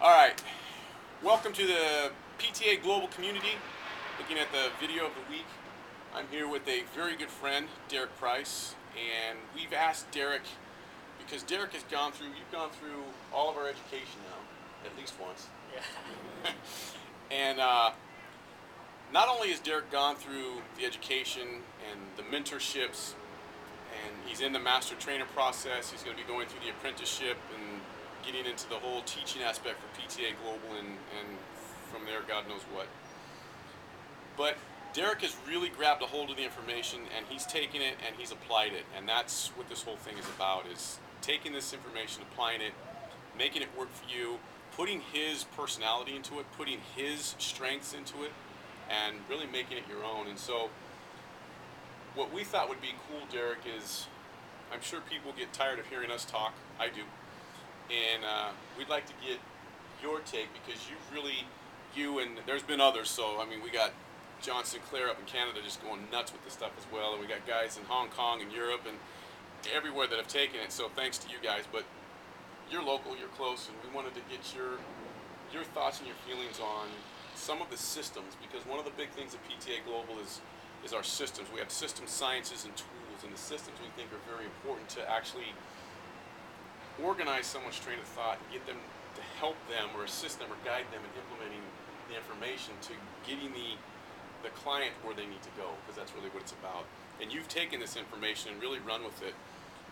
All right, welcome to the PTA Global Community. Looking at the video of the week, I'm here with a very good friend, Derrick Price, and we've asked Derrick because Derrick has gone through. You've gone through all of our education now, at least once. Yeah. And not only has Derrick gone through the education and the mentorships, and he's in the master trainer process. He's going to be going through the apprenticeship and getting into the whole teaching aspect for PTA Global and from there, God knows what. But Derrick has really grabbed a hold of the information and he's taken it and he's applied it. And that's what this whole thing is about, is taking this information, applying it, making it work for you, putting his personality into it, putting his strengths into it, and really making it your own. And so what we thought would be cool, Derrick, is I'm sure people get tired of hearing us talk. I do. And we'd like to get your take because you and there's been others. So, I mean, we got John Sinclair up in Canada just going nuts with this stuff as well. And we got guys in Hong Kong and Europe and everywhere that have taken it. So thanks to you guys. But you're local, you're close, and we wanted to get your thoughts and your feelings on some of the systems, because one of the big things at PTA Global is our systems. We have system sciences and tools, and the systems we think are very important to actually organize someone's train of thought and get them to help them or assist them or guide them in implementing the information to getting the client where they need to go, because that's really what it's about. And you've taken this information and really run with it.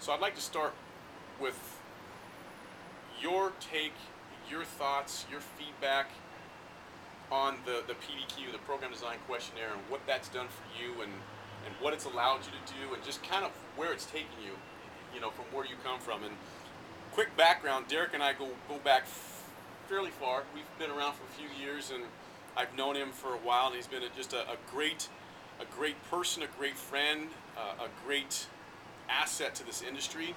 So I'd like to start with your take, your thoughts, your feedback on the PDQ, the Program Design Questionnaire, and what that's done for you and what it's allowed you to do, and just kind of where it's taken you, from where you come from. And quick background, Derrick and I go back fairly far. We've been around for a few years, and I've known him for a while, and he's been just a great person, a great friend, a great asset to this industry.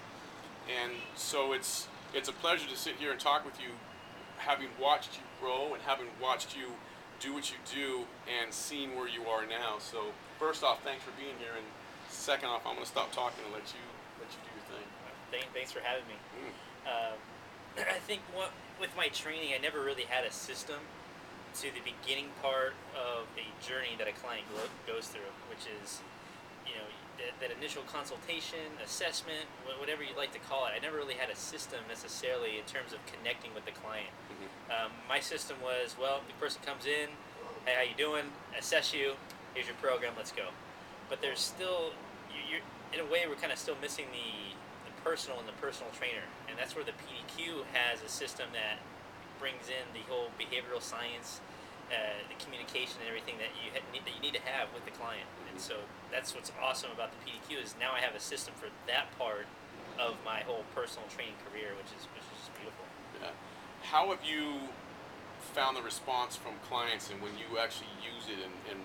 And so it's a pleasure to sit here and talk with you, having watched you grow and having watched you do what you do and seeing where you are now. So first off, thanks for being here, and second off, I'm going to stop talking and let you do your thing. Thanks for having me. I think with my training, I never really had a system to the beginning part of a journey that a client goes through, which is, that initial consultation, assessment, whatever you'd like to call it. I never really had a system necessarily in terms of connecting with the client. My system was, well, the person comes in, hey, how you doing? Assess you. Here's your program. Let's go. But there's still, you're in a way, we're kind of still missing the personal and the personal trainer, and that's where the PDQ has a system that brings in the whole behavioral science, the communication and everything that you need to have with the client. And so that's what's awesome about the PDQ, is now I have a system for that part of my whole personal training career, which is just beautiful. Yeah. How have you found the response from clients, and when you actually use it, and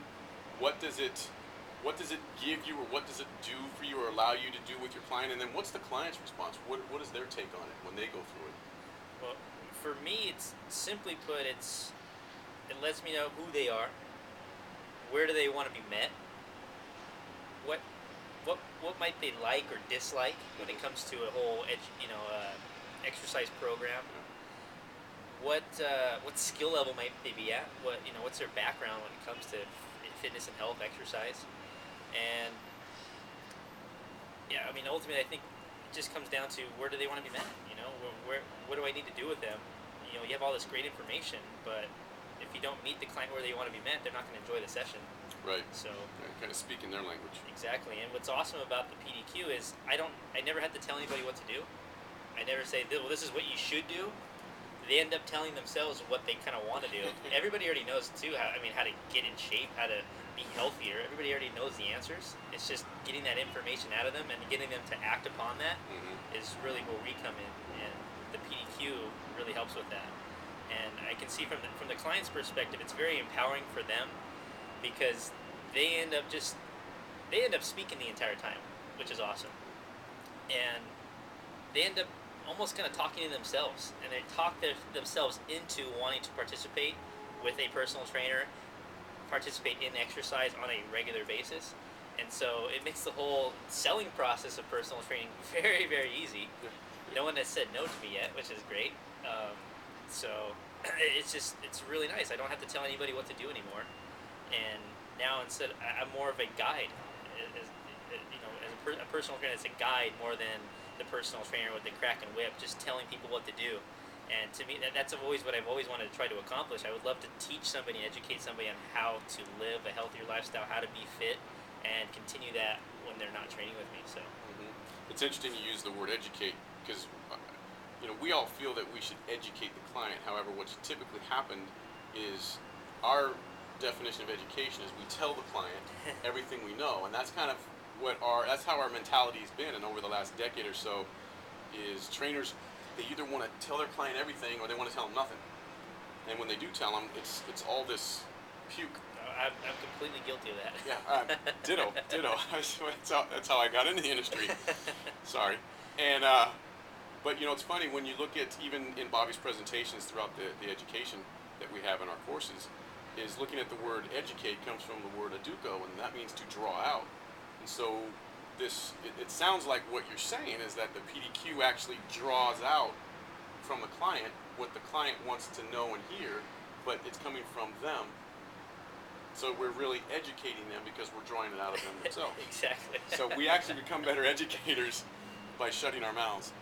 what does it give you, or what does it do for you or allow you to do with your client? And then what's the client's response? What is their take on it when they go through it? Well, for me, it's simply put, it lets me know who they are, where do they want to be met, what might they like or dislike when it comes to a whole exercise program. What skill level might they be at? What's their background when it comes to fitness and health, exercise, and yeah, I mean, ultimately, I think it just comes down to where do they want to be met. What do I need to do with them? You have all this great information, but if you don't meet the client where they want to be met, they're not going to enjoy the session. Right. So kind of speak in their language. Exactly. And what's awesome about the PDQ is I never had to tell anybody what to do. I never say, well, this is what you should do. They end up telling themselves what they kind of want to do. Everybody already knows too how to get in shape, how to be healthier. Everybody already knows the answers. It's just getting that information out of them and getting them to act upon that is really where we come in, and the PDQ really helps with that. And I can see from the client's perspective, it's very empowering for them, because they end up speaking the entire time, which is awesome. And they end up almost kind of talking to themselves, and they talk themselves into wanting to participate with a personal trainer, participate in exercise on a regular basis. And so it makes the whole selling process of personal training very, very easy. No one has said no to me yet, which is great. So it's really nice. I don't have to tell anybody what to do anymore, and now I'm more of a guide, as a personal trainer. It's a guide more than the personal trainer with the crack and whip, just telling people what to do. And to me, that's always what I've always wanted to try to accomplish. I would love to teach somebody, educate somebody on how to live a healthier lifestyle, how to be fit, and continue that when they're not training with me. So. It's interesting you use the word educate because we all feel that we should educate the client. However, what's typically happened is our definition of education is we tell the client everything we know, and that's kind of that's how our mentality's been. And over the last decade or so, is trainers, they either want to tell their client everything or they want to tell them nothing. And when they do tell them, it's all this puke. I'm completely guilty of that. Yeah, ditto. That's how I got into the industry. Sorry. And but it's funny when you look at even in Bobby's presentations throughout the education that we have in our courses, is looking at the word educate comes from the word educo, and that means to draw out. And so it sounds like what you're saying is that the PDQ actually draws out from the client what the client wants to know and hear, but it's coming from them. So we're really educating them because we're drawing it out of them themselves. Exactly. So we actually become better educators by shutting our mouths.